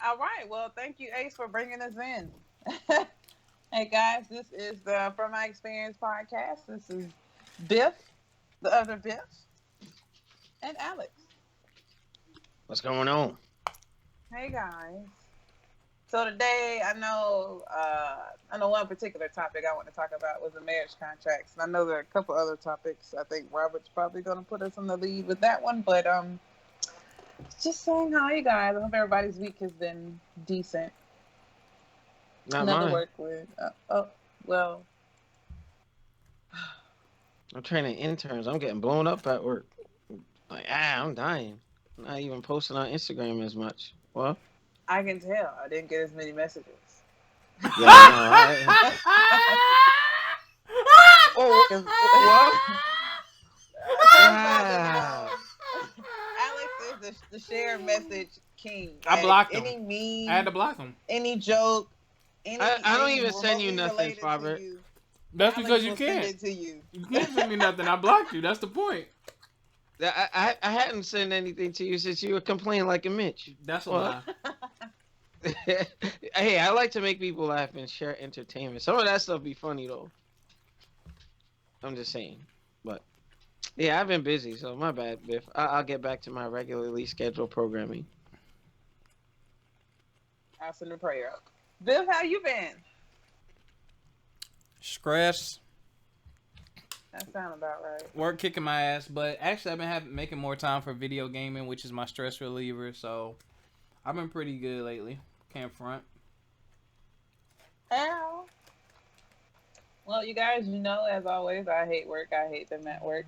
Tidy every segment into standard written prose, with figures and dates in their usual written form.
All right. Well, thank you, Ace, for bringing us in. Hey, guys, this is the From My Experience podcast. This is Biff, the other Biff, and Alex. What's going on? Hey, guys. So today, I know one particular topic I want to talk about was the marriage contracts, and I know there are a couple other topics. I think Robert's probably going to put us in the lead with that one, but just saying hi, you guys. I hope everybody's week has been decent. Not None to mine. work with. Oh, well, I'm training interns. I'm getting blown up at work. Like, I'm dying. Not even posting on Instagram as much. Well, I can tell. I didn't get as many messages. yeah, no, I. Oh, Because well, first off, because wow. Alex is the share message king. I Like blocked him. any I had to meme, block him. any joke, I don't anything even send you remotely nothing, related to Faber. you, That's Alex because you will send can't. it to you. You can't send me nothing. I blocked you. That's the point. I hadn't sent anything to you since you were complaining like a Mitch. That's a Well, lie. hey, I like to make people laugh and share entertainment. Some of that stuff be funny though. I'm just saying. But yeah, I've been busy, so my bad, Biff. I'll get back to my regularly scheduled programming. I'll send a prayer up. Bill, how you been? Stress, That sound about right. work kicking my ass, but actually I've been making more time for video gaming, which is my stress reliever. So I've been pretty good lately. Can't front. Ow. Well, you guys, as always, I hate work. I hate them at work.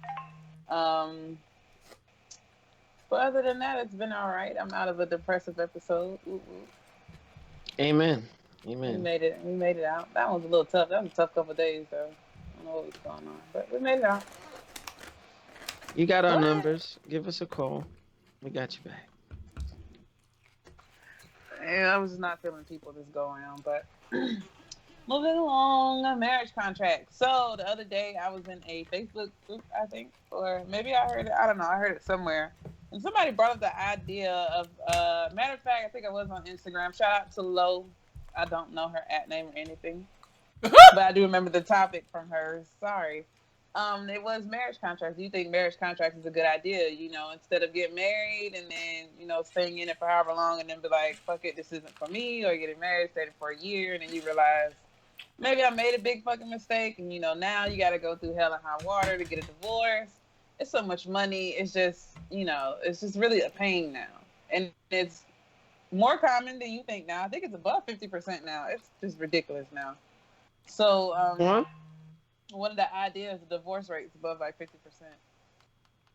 Um, but other than that, it's been all right. I'm out of a depressive episode. Ooh, ooh. Amen. We Amen. made it. We made it out. That was a little tough. That was a tough couple of days, though. I don't know what was going on, but we made it out. You got our But numbers. Give us a call. We got you back. yeah, I was just not feeling people this go around. But moving along, a marriage contract. So the other day, I was in a Facebook group, I think, or maybe I heard it. I don't know. I heard it somewhere, and somebody brought up the idea of. Matter of fact, I think I was on Instagram. Shout out to Lo. I don't know her at name or anything, but I do remember the topic from her. Sorry. It was marriage contracts. Do you think marriage contracts is a good idea? Instead of getting married and then, staying in it for however long and then be like, fuck it, this isn't for me, or getting married, staying for a year, and then you realize maybe I made a big fucking mistake, and now you got to go through hell and high water to get a divorce. It's so much money. It's just, it's just really a pain now, and it's more common than you think now. I think it's above 50% now. It's just ridiculous now. So, What? one of the ideas, the divorce rate's above like 50%.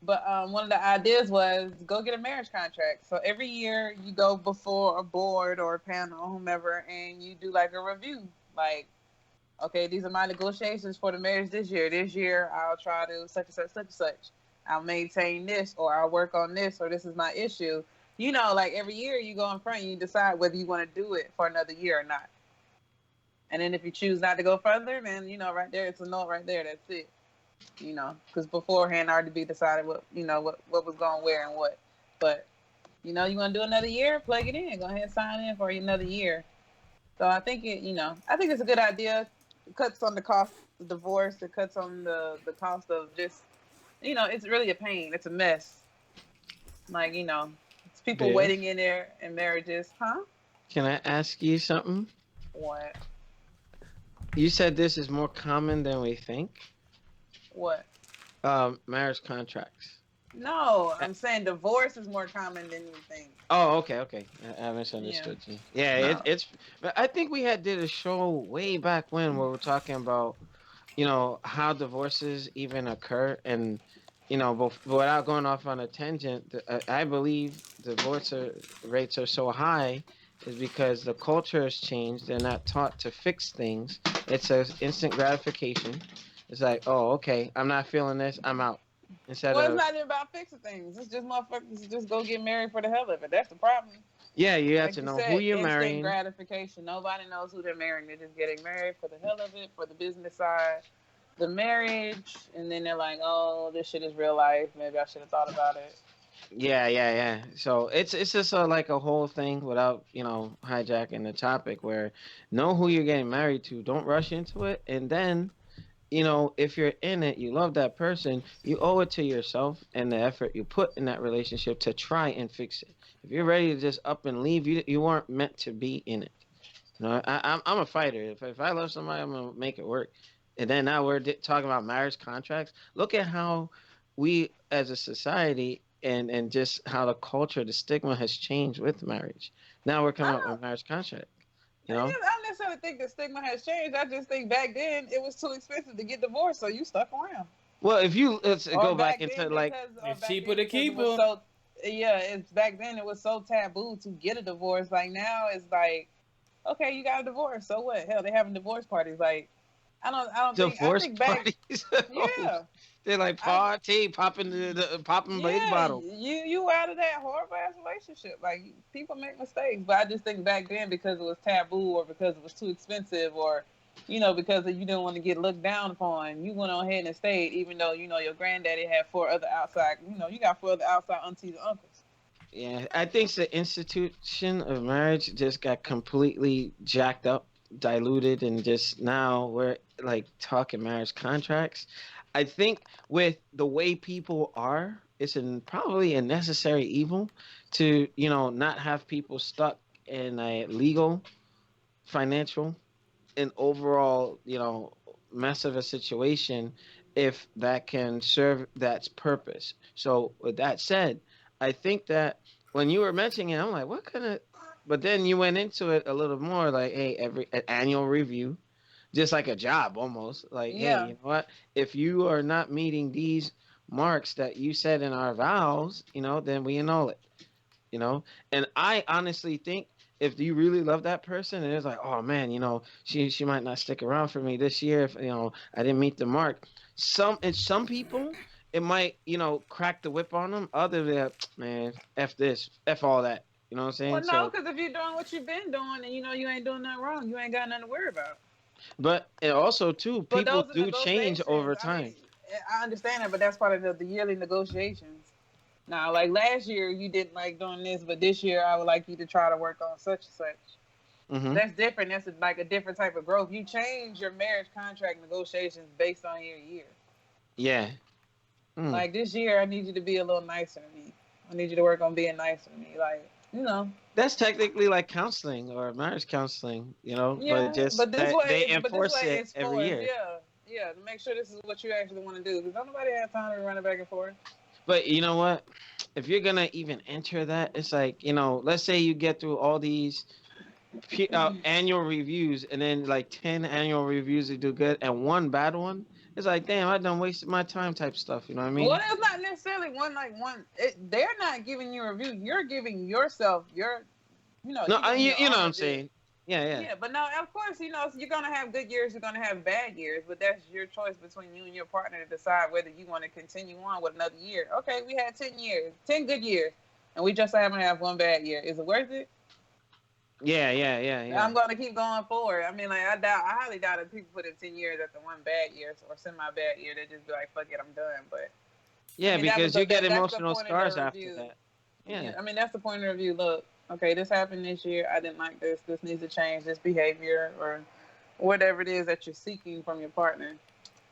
But one of the ideas was go get a marriage contract. So every year you go before a board or a panel, whomever, and you do like a review. Like, okay, these are my negotiations for the marriage this year. This year I'll try to such and such, such and such. I'll maintain this, or I'll work on this, or this is my issue. Like every year you go in front and you decide whether you want to do it for another year or not. And then if you choose not to go further, then right there, it's a no right there. That's it. Because beforehand already be decided what was going where and what. But you want to do another year, plug it in. Go ahead and sign in for another year. So I think I think it's a good idea. It cuts on the cost of divorce. It cuts on the cost of just, it's really a pain. It's a mess. Like it's people waiting Biff, in there in marriages, huh? can I ask you something? What? You said this is more common than we think. What? Marriage contracts. No, Uh, I'm saying divorce is more common than you think. Oh, okay, okay. I Yeah. misunderstood you. Yeah, No. it's. But I think we had did a show way back when where we're talking about, how divorces even occur, and without going off on a tangent, I believe rates are so high is because the culture has changed. They're not taught to fix things. It's a instant gratification. It's like, oh, okay, I'm not feeling this, I'm out. Instead Well, it's of, not even about fixing things. It's just motherfuckers just go get married for the hell of it. That's the problem. yeah, you have Like to you know who said, you're instant marrying. gratification. Nobody knows who they're marrying. They're just getting married for the hell of it, for the business side, the marriage, and then they're like, oh, this shit is real life. Maybe I should have thought about it. Yeah. So it's just like a whole thing without hijacking the topic. Where know who you're getting married to. Don't rush into it, and then if you're in it, you love that person, you owe it to yourself and the effort you put in that relationship to try and fix it. If you're ready to just up and leave, you weren't meant to be in it. I'm a fighter. If I love somebody, I'm gonna make it work. And then now we're talking about marriage contracts. Look at how we, as a society, and just how the culture, the stigma has changed with marriage. Now we're I coming up with don't. marriage contract. You I know. don't necessarily think the stigma has changed. I just think back then it was too expensive to get divorced, so you stuck around. Well, if you let's Or go back into like It's back cheaper then to because it keep was her. so. Yeah, it's back then it was so taboo to get a divorce. Like now it's like, okay, you got a divorce, so what? Hell, they having divorce parties. Like I don't think. I divorce think back. parties. Yeah. They're like I party, popping the popping baby Yeah, bottle. you out of that horrible ass relationship. Like people make mistakes, but I just think back then because it was taboo or because it was too expensive or because you didn't want to get looked down upon, you went on ahead and stayed, even though your granddaddy had four other outside. You got four other outside aunties and uncles. Yeah, I think the institution of marriage just got completely jacked up, diluted, and just now we're like talking marriage contracts. I think with the way people are, probably a necessary evil to not have people stuck in a legal, financial, an overall, mess of a situation if that can serve that purpose. So with that said, I think that when you were mentioning it, I'm like, what kind of? But then you went into it a little more, like, hey, every an annual review, just like a job almost. Like, hey, Yeah, you know what? If you are not meeting these marks that you said in our vows, then we annul it and I honestly think if you really love that person and it's like, oh man, she might not stick around for me this year if I didn't meet the mark. Some people it might crack the whip on them. Other than man, f this, f all that. You know what I'm well, saying? no, So, because if you're doing what you've been doing and you ain't doing nothing wrong, you ain't got nothing to worry about. but and also too, But people those are do change negotiations. over I mean, time. I understand that, but that's part of the yearly negotiations. Now, like last year, you didn't like doing this, but this year, I would like you to try to work on such and such. Hmm. That's different. That's like a different type of growth. You change your marriage contract negotiations based on your year. Yeah. Mm. Like this year, I need you to be a little nicer to me. I need you to work on being nicer to me. Like, That's technically like counseling or marriage counseling, but yeah. just that they But this enforce way, it it's every forced. year. Yeah, yeah. To make sure this is what you actually want to do, because don't nobody have time to be running back and forth. But you know what? If you're gonna even enter that, it's like let's say you get through all these annual reviews, and then like 10 annual reviews that do good, and one bad one. It's like, damn, I done wasted my time, type stuff. You know what I Well, mean? it's not necessarily one. They're not giving you a review. You're giving yourself No, you're giving you, your you know own what I'm review. saying? Yeah, yeah. Yeah, but no, of course, you're gonna have good years, you're gonna have bad years, but that's your choice between you and your partner to decide whether you want to continue on with another year. Okay, we had 10 years, 10 good years, and we just happen to have one bad year. Is it worth it? Yeah. I'm gonna keep going forward. I mean, like I highly doubt that people put in 10 years after one bad year or semi bad year. They just be like, fuck it, I'm done. But I Yeah, mean, that was because you get that's the emotional point of the scars after review. that. Yeah. I mean, that's the point of the review. Look, okay, this happened this year. I didn't like this. This needs to change. This behavior or whatever it is that you're seeking from your partner.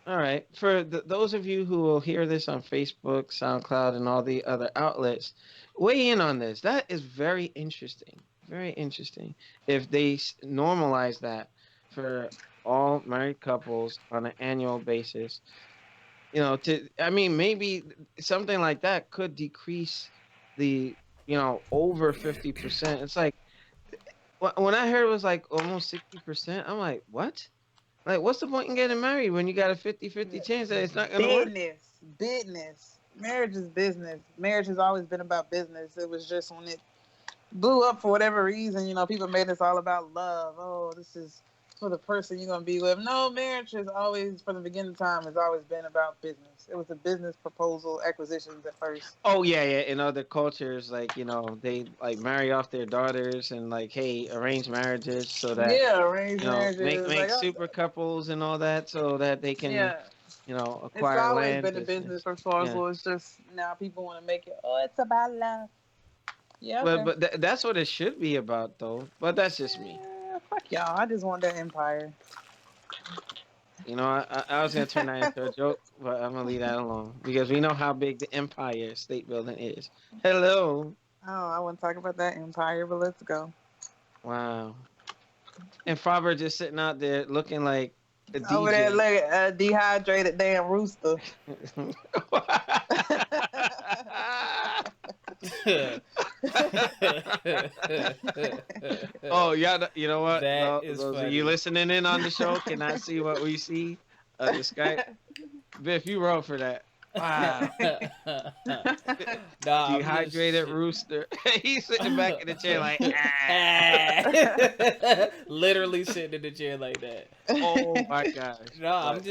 All right. For those of you who will hear this on Facebook, SoundCloud, and all the other outlets, weigh in on this. That is very interesting. Very interesting. If they normalize that for all married couples on an annual basis, I mean, maybe something like that could decrease the, over 50%. It's like, when I heard it was like almost 60%, I'm like, what? Like, what's the point in getting married when you got a 50-50 chance that it's not going to work? Business. Marriage is business. Marriage has always been about business. It was just when it blew up for whatever reason, people made this all about love. Oh, this is for the person you're gonna be with. No, marriage has always, from the beginning of time, has always been about business. It was a business proposal acquisitions at first. Oh, yeah. In other cultures, like, they like marry off their daughters and like, hey, arrange marriages so that, Yeah, arranged make, marriages. make Like, super couples and all that so that they can, yeah. It's acquire always land been a business. business for Florida. Yeah. It's just now people want to make it. Oh, it's about love. Yeah, But okay. but that's what it should be about, though. But that's just me. Fuck y'all. I just want that empire. I was gonna turn that into a joke, but I'm gonna leave that alone because we know how big the Empire State Building is. Hello. Oh, I wouldn't talk about that empire, but let's go. Wow. And Faber just sitting out there looking like a Over there, DJ. like a dehydrated damn rooster. Oh, yeah. You know what? That is Those of funny. you listening in on the show cannot see what we see on the Skype. Biff, you wrote for that. Wow. Nah, Dehydrated rooster. He's sitting back in the chair like, literally sitting in the chair like that. oh my gosh. No, I'm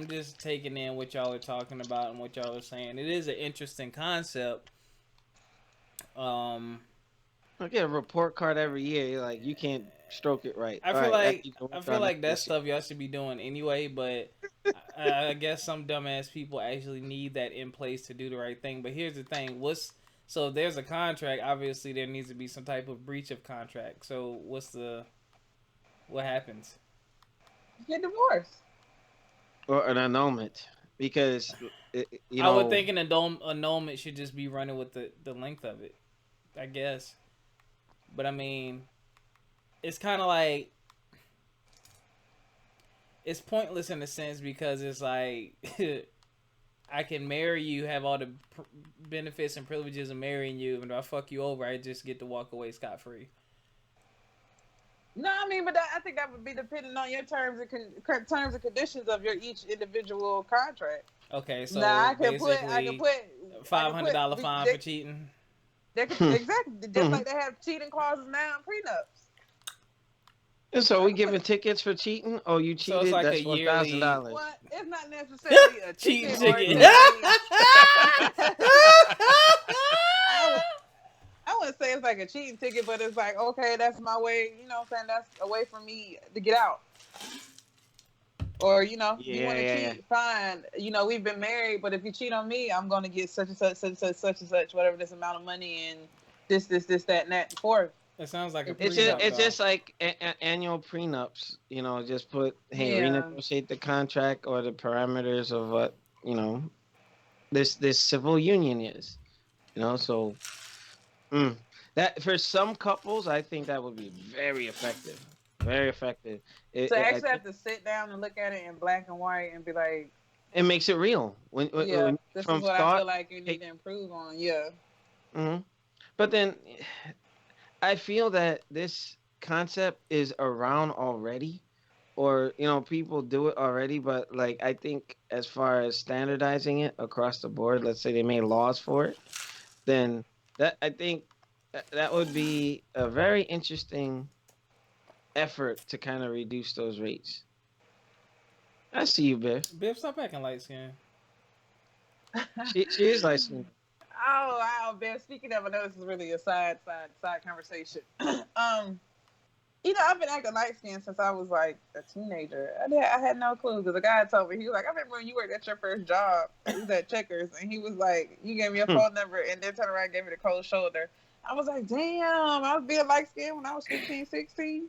just taking in what y'all are talking about and what y'all are saying. It is an interesting concept. I get a report card every year. You're like, you can't stroke it right. I feel like that stuff y'all should be doing anyway, but I guess some dumbass people actually need that in place to do the right thing. But here's the thing: so if there's a contract, obviously there needs to be some type of breach of contract. So what happens? Get divorced. Or an annulment, because I would think an annulment should just be running with the length of it, I guess. But I mean, it's kind of like it's pointless in a sense because it's like I can marry you, have all the benefits and privileges of marrying you, and if I fuck you over, I just get to walk away scot free. No, I mean, but I think that would be depending on your terms and conditions of your each individual contract. Okay, so now I can basically, put $500 fine for cheating. Exactly, just like they have cheating clauses now in prenups. And so we giving tickets for cheating? Oh, you cheated? So it's like that's a yearly... $1,000. What? It's not necessarily a cheating ticket. I wouldn't say it's like a cheating ticket, but it's like, okay, that's my way. You know what I'm saying? That's a way for me to get out. Or, you want to cheat, fine. We've been married, but if you cheat on me, I'm going to get such and such, such and such, such and such, whatever this amount of money and this, that, and that, and fourth. It sounds like a prenup. It's just like annual prenups. Just put, renegotiate the contract or the parameters of what, this civil union is. So that for some couples, I think that would be very effective. Very effective. So I actually have to sit down and look at it in black and white and be like, it makes it real. When this is what I feel like you need to improve on. Yeah. Mm-hmm. But then I feel that this concept is around already, or people do it already. But like I think as far as standardizing it across the board, let's say they made laws for it, then I think that would be a very interesting effort to kind of reduce those rates. I see you, Biff. Biff, stop acting light skin. She is light skin. Oh, wow, Biff. Speaking of, I know this is really a side conversation. I've been acting light skin since I was like a teenager. I had no clue because the guy told me, he was like, I remember when you worked at your first job. He was at Checkers, and he was like, you gave me a phone number, and then turned around and gave me the cold shoulder. I was like, damn, I was being light skin when I was 15, 16.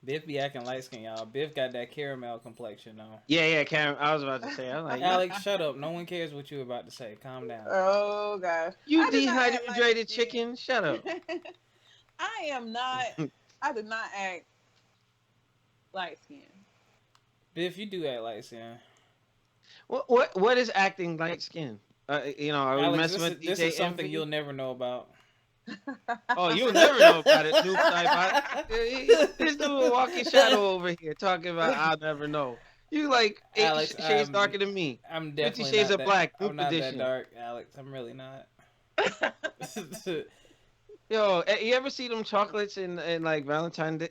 Biff be acting light skin, y'all. Biff got that caramel complexion though. Yeah, caramel. I was about to say. I'm like, Alex, shut up. No one cares what you're about to say. Calm down. Oh gosh. You dehydrated chicken. Shut up. I did not act light skin. Biff, you do act light skin. What is acting light skin? Are Alex, we messing with this DJ is something Envy? you'll never know about. Oh, you'll never know about it, Noob. This dude walking shadow over here talking about I'll never know. You like Alex, shades darker than me. I'm definitely 50 Shades of Black. I'm not edition. that dark, Alex. I'm really not. Yo, you ever see them chocolates in like Valentine's Day,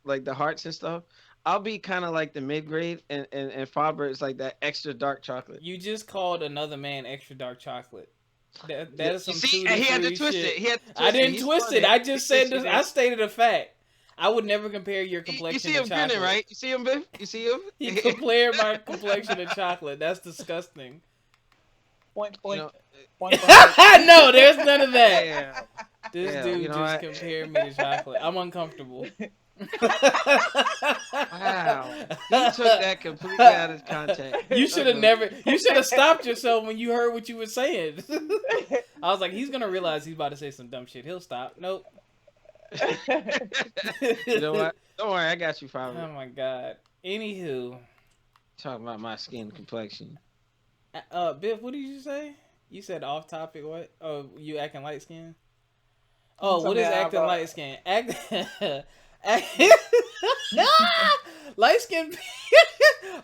like the hearts and stuff? I'll be kind of like the mid-grade, and Faber is like that extra dark chocolate. You just called another man extra dark chocolate. That is some he had to twist shit. it. I didn't twist it. I just said this. I stated a fact. I would never compare your You complexion see to him chocolate. grinning, right? You see him, Biff? You see him? He compared my complexion to chocolate. That's disgusting. Point. You know, No, there's none of that. yeah. This Yeah, dude you know just what? compared me to chocolate. I'm uncomfortable. Wow. He took that completely out of context. You should have never. You should have stopped yourself when you heard what you were saying. I was like, he's gonna realize he's about to say some dumb shit. He'll stop. Nope. You know what? Don't worry, I got you, Father. Oh my god. Anywho, Talking about my skin complexion. Biff, what did you say? You said off topic. What? Oh, you acting light skin. Oh, what is acting light skin? Light skin.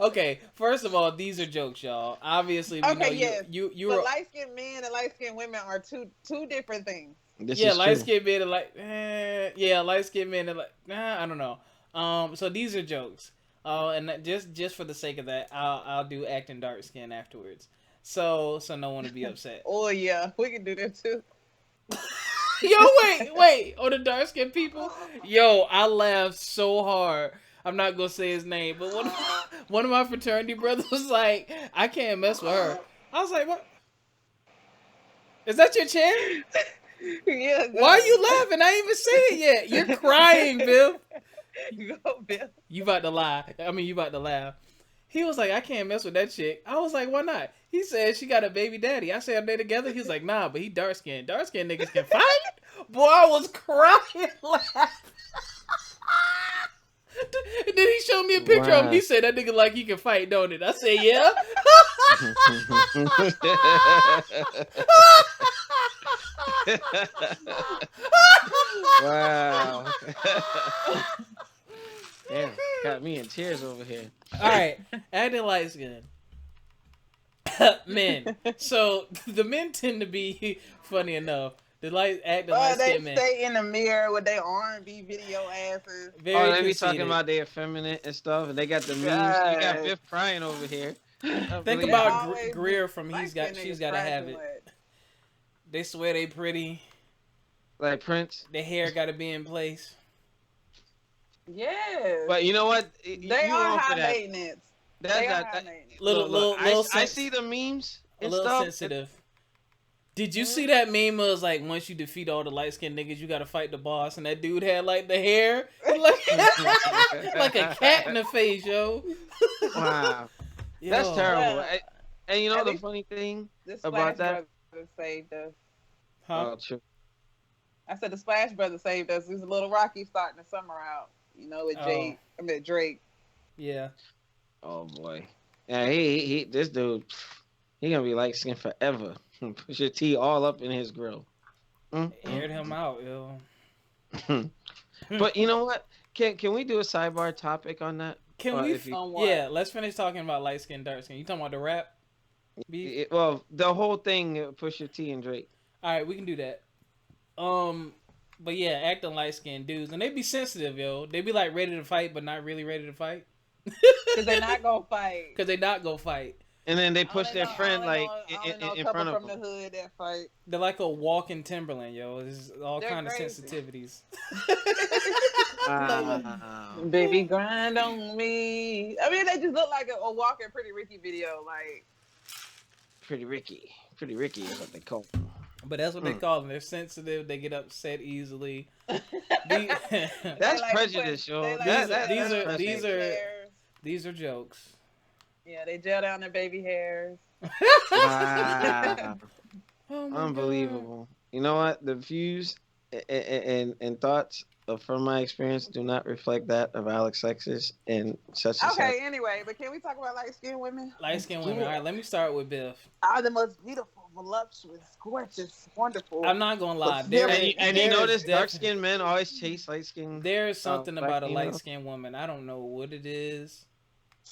Okay, first of all, these are jokes, y'all. Obviously, we know yes. you But light skinned men and light skinned women are two different things. Light skinned men and light skinned men and I don't know. So these are jokes. And just for the sake of that, I'll do acting dark skin afterwards. So no one will be upset. Oh yeah, we can do that too. Yo, wait. Oh, the dark skinned people? Yo, I laughed so hard. I'm not gonna say his name, but one of my fraternity brothers was like, I can't mess with her. I was like, what? Is that your chin? Yeah. Why are you laughing? I ain't even say it yet. You're crying, Bill. Go, Bill. You about to lie. I mean, you about to laugh. He was like, I can't mess with that chick. I was like, why not? He said she got a baby daddy. I said, are they together? He was like, nah, but he dark skinned. Dark skinned niggas can fight? Boy, I was crying laughing. And then he showed me a picture of him. He said, that nigga like he can fight, don't it? I said, yeah. Wow. Damn, got me in tears over here. All right, acting light skin. Men. So the men tend to be funny enough. The acting light skin men. They stay in the mirror with their R&B video asses. They be talking about they effeminate and stuff, and they got the memes. You got Biff crying over here. Think about Greer from She's Gotta Have It. They swear they pretty. Like Prince. Their hair gotta be in place. Yes. But you know what? They are high maintenance. I see the memes. A little sensitive. Did you see that meme? It was like, once you defeat all the light skinned niggas, you gotta fight the boss, and that dude had like the hair like a cat in the face, yo. Wow. Yo. That's terrible. Well, and you know the funny thing about that? Saved us. Huh? Oh, true. I said the Splash Brothers saved us. There's a little Rocky starting the summer out. You know, with Drake. Yeah. Oh boy. Yeah, he this dude, he gonna be light skinned forever. Pusha T all up in his grill. Aired him out, yo. But you know what? Can we do a sidebar topic on that? Can we? Yeah, let's finish talking about light skin, dark skin. You talking about the rap? Well, the whole thing, Pusha T and Drake. All right, we can do that. But yeah, acting light skinned dudes, and they be sensitive, yo. They be like ready to fight, but not really ready to fight. Cause they not gonna fight. And then they push their friend in front of them. From the hood that fight. They're like a walking Timberland, yo. There's all kind of sensitivities. Baby, grind on me. I mean, they just look like a walking Pretty Ricky video, like. Pretty Ricky is what they call them. But that's what they call them. They're sensitive. They get upset easily. That's prejudice, yo. These are jokes. Yeah, they gel down their baby hairs. Wow. Unbelievable. God. You know what? The views and thoughts from my experience do not reflect that of Alex Lexus and such and such. Okay, anyway, but can we talk about light-skinned women? Light-skinned women. All right, let me start with Biff. The most beautiful, voluptuous, gorgeous, wonderful. I'm not going to lie. And you notice dark-skinned men always chase light-skinned. There's something about a light-skinned woman. I don't know what it is.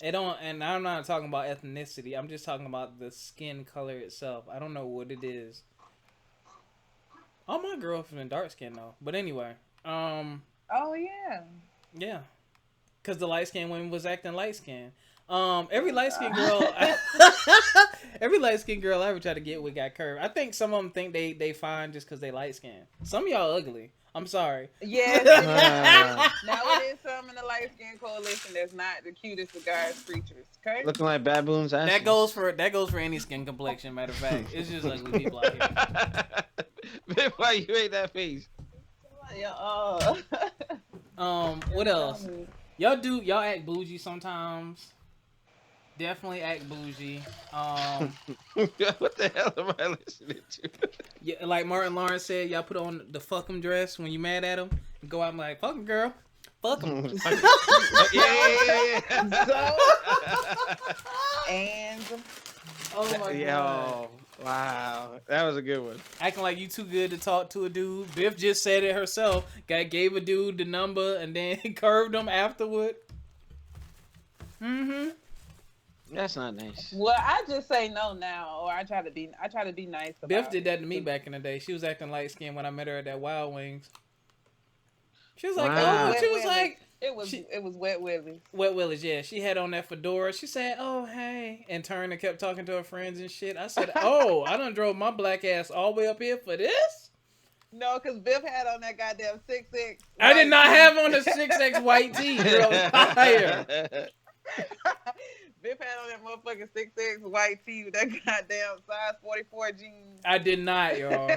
And I'm not talking about ethnicity. I'm just talking about the skin color itself. I don't know what it is. All my girlfriends are dark skin though. But anyway, Oh yeah. Yeah. Cause the light skinned woman was acting light skinned. Every light skinned girl, every light skinned girl I ever try to get with got curved. I think some of them think they fine just cause they light skinned. Some of y'all ugly. I'm sorry. Yes, it is. Now it is some in the light skin coalition that's not the cutest of God's creatures. Okay. Looking like baboons' asses. That goes for any skin complexion. Matter of fact, it's just ugly people out here. Why you made that face? What else? Y'all act bougie sometimes. Definitely act bougie. What the hell am I listening to? Yeah, like Martin Lawrence said, y'all put on the fuck 'em dress when you mad at him. And go out and be like, fuck 'em, girl. Fuck 'em. Yeah. So, and Oh my god. Wow. That was a good one. Acting like you too good to talk to a dude. Biff just said it herself. Gave a dude the number and then curved him afterward. Mm-hmm. That's not nice. well, I just say no now, or I try to be nice. About Biff did that it. to me back in the day. She was acting light skinned when I met her at that Wild Wings. She was like, Wow. oh, she was like, it was Wet Willies. Wet Willis, yeah. She had on that fedora. She said, oh, hey. And turned and kept talking to her friends and shit. I said, oh, I done drove my black ass all the way up here for this? No, because Biff had on that goddamn 6'6". I did not have on the 6X white tee, girl. Fire. Biff had on that motherfucking 6'6" white tee with that goddamn size 44 jeans. I did not, y'all.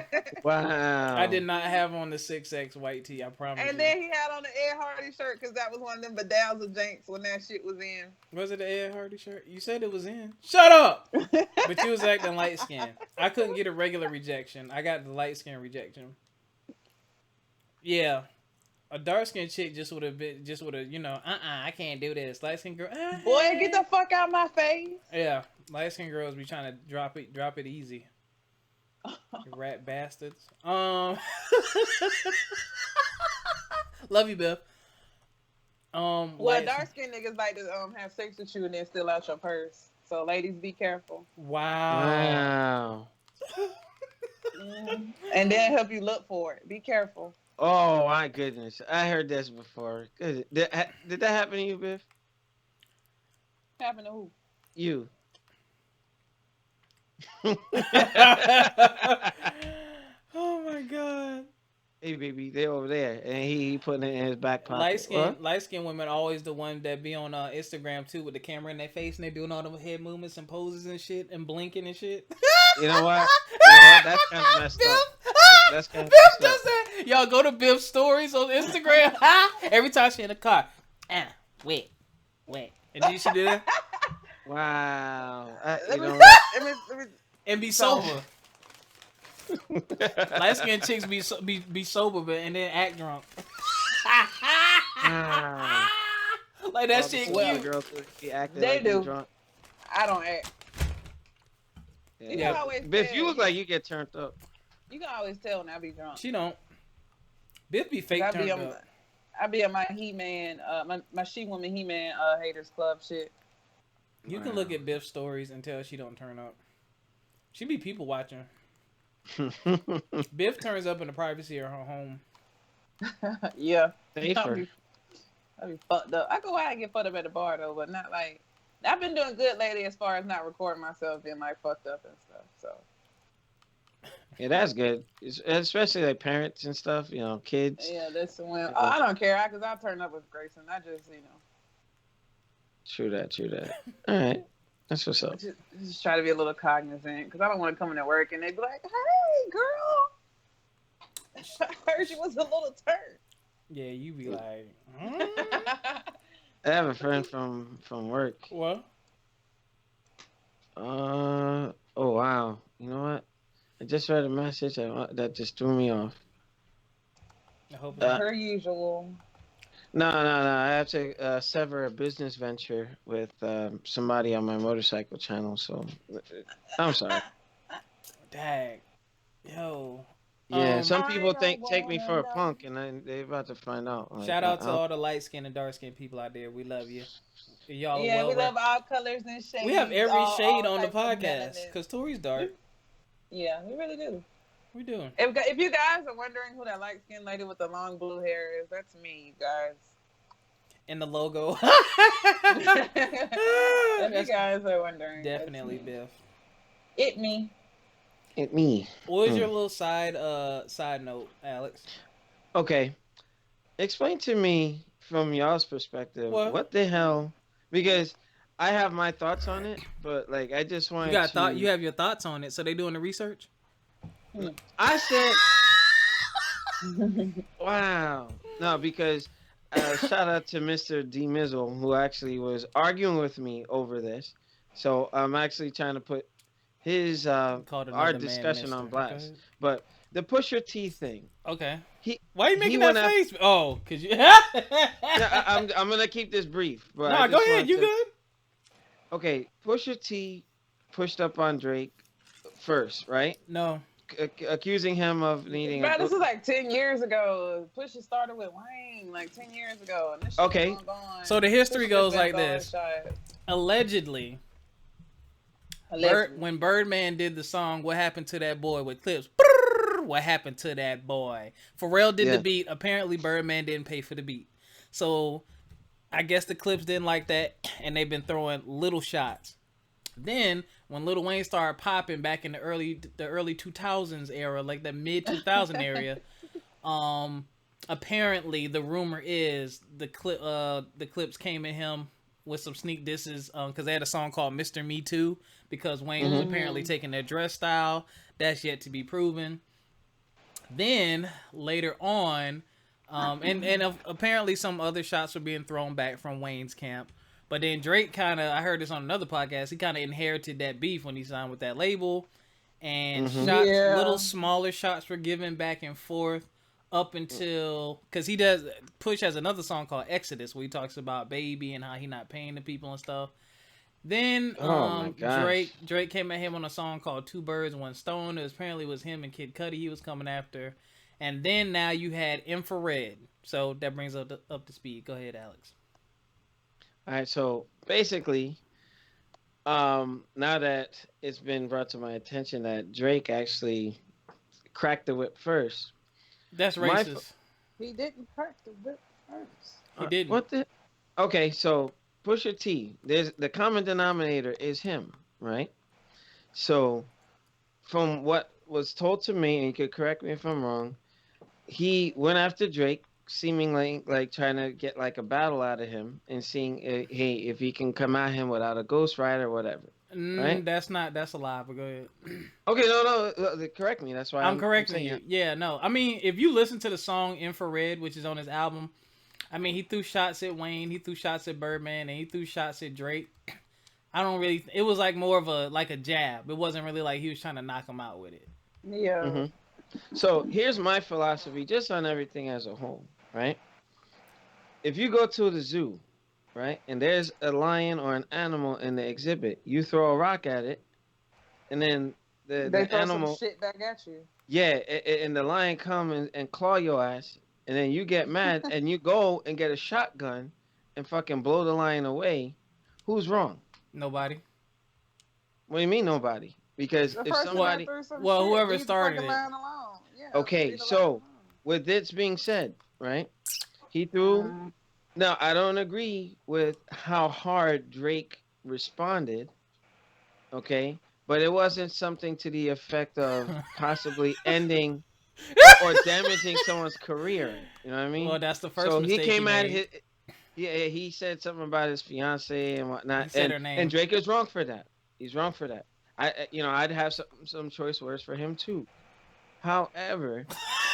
Wow. I did not have on the 6X white tee, I promise And you. then he had on the Ed Hardy shirt because that was one of them bedazzled janks when that shit was in. Was it the Ed Hardy shirt? You said it was in. Shut up! But you was acting light skinned. I couldn't get a regular rejection. I got the light skin rejection. Yeah. A dark skinned chick just would have, you know, I can't do this. Light skinned girl, Boy, get the fuck out my face. Yeah. Light skinned girls be trying to drop it easy. You rat bastards. Love you, Biff. Well, dark skinned niggas like to have sex with you and then steal out your purse. So ladies, be careful. Wow. And then help you look for it. Be careful. Oh my goodness. I heard this before. Did that happen to you, Biff? Happen to who? You. Oh my god. Hey baby, they over there, and he putting it in his back pocket. Light skin women always the ones that be on Instagram too with the camera in their face and they doing all them head movements and poses and shit and blinking and shit. You know what? That's kind of messed up. That's kind of Biff messed does up. that. Y'all go to Biff's stories on Instagram. Every time she in the car, wait, and then she do that Wow. You know Let me and be sober. Light skinned chicks be sober, but and then act drunk. Wow. Like that shit Well, cute. girls be acting They like they do. drunk. I don't act. Yeah. You can always Biff, tell. you look like you get turned up. You can always tell when I be drunk. She don't. Biff be fake turned up. I be on my He-Man, my She-Woman He-Man haters club shit. You can look at Biff's stories and tell she don't turn up. She be people watching. Biff turns up in the privacy of her home. Yeah. Safer. I be fucked up. I go out and get fucked up at the bar though, but not like I've been doing good lately as far as not recording myself being like fucked up and stuff. So Yeah, that's good. Especially like parents and stuff, you know, kids. yeah, that's when I don't care because I turn up with Grayson. I just True that. All right. That's what's up. just try to be a little cognizant because I don't want to come into work and they be like, "Hey, girl, I heard you was a little turd." Yeah, you be like, I have a friend from work. what? Oh wow. You know what? I just read a message that just threw me off. I hope Per usual. No. I have to sever a business venture with somebody on my motorcycle channel. So I'm sorry. Dang. Yo. Yeah, some people I don't take me for a wanna punk, and then they're about to find out. Like, Shout out to all the light skinned and dark skinned people out there. We love you. Y'all are Yeah, we love all colors and shades. We have every shade on the types of podcast melanin. because Tori's dark. Yeah, we really do. We doing. If you guys are wondering who that light skinned lady with the long blue hair is, that's me, you guys. And the logo. If you guys are wondering, Definitely Biff. It me. It me. What was your little side note, Alex? Okay, explain to me from y'all's perspective What? what the hell, because I have my thoughts on it, but like I just You wanted got thought? You to. have your thoughts on it? So they doing the research? I said, wow, no, because shout out to Mr. D Mizzle who actually was arguing with me over this. So I'm actually trying to put his You called our another man discussion on Mister. Go blast. ahead. But the Pusher T thing, Okay. he Why are you he making went that after. face? Oh, cause you. Yeah, I'm gonna keep this brief, but I Nah, go just ahead. wanted You to. good? Okay, Pusha T pushed up on Drake first, right? No. Accusing him of needing Bro, a. this was like 10 years ago. Pusha started with Wayne like 10 years ago, and this shit been Okay, ongoing. So the history Pusha just goes been like throwing this. shots. Allegedly, Allegedly. When Birdman did the song "What Happened to That Boy" with Clips, what happened to that boy? Pharrell did the yeah. beat. Apparently, Birdman didn't pay for the beat. So I guess the Clips didn't like that, and they've been throwing little shots. Then when Lil Wayne started popping back in the early 2000s era, like the mid 2000 area, apparently the rumor is the Clips came at him with some sneak disses because they had a song called Mr. Me Too because Wayne was Hmm. apparently taking their dress style. That's yet to be proven. Then later on, apparently some other shots were being thrown back from Wayne's camp. But then Drake kind of, I heard this on another podcast, he kind of inherited that beef when he signed with that label. And Hmm. little Yeah. smaller shots were given back and forth up until, because Push has another song called Exodus where he talks about Baby and how he not paying the people and stuff. Then Oh my gosh. Drake came at him on a song called Two Birds, One Stone. It apparently was him and Kid Cudi he was coming after. And then now you had Infrared. So that brings up to speed. Go ahead, Alex. All right, so basically, now that it's been brought to my attention that Drake actually cracked the whip first, That's my f- racist. He didn't crack the whip first. He didn't. what the? Okay, so Pusha T, there's the common denominator is him, right? So from what was told to me, and you could correct me if I'm wrong, he went after Drake, seemingly like trying to get like a battle out of him, and seeing hey if he can come at him without a Ghost Rider or whatever, right? That's a lie, but go ahead. Okay, no, correct me. That's why I'm I'm correcting saying you. it. Yeah, no. I mean, if you listen to the song Infrared, which is on his album, I mean, he threw shots at Wayne, he threw shots at Birdman, and he threw shots at Drake. I don't really. It was like more of a jab. It wasn't really like he was trying to knock him out with it. Yeah. Hmm. So here's my philosophy, just on everything as a whole, right? If you go to the zoo, right, and there's a lion or an animal in the exhibit, you throw a rock at it, and then They the throw some animal, shit back at you. yeah, and the lion come and claw your ass, and then you get mad and you go and get a shotgun and fucking blow the lion away. Who's wrong? Nobody. What do you mean nobody? Because The if person that somebody, threw some Well, shit, whoever leave the started fucking it. line alone. Yeah. okay, Leave the line so alone. with this being said, right, he threw. Now I don't agree with how hard Drake responded, okay, but it wasn't something to the effect of possibly ending or damaging someone's career. You know what I Well, mean? that's the first So he mistake he came at made. his. Yeah, he said something about his fiance and He whatnot, said her name. and Drake is wrong for that. He's wrong for that. I'd have some choice words for him too. However,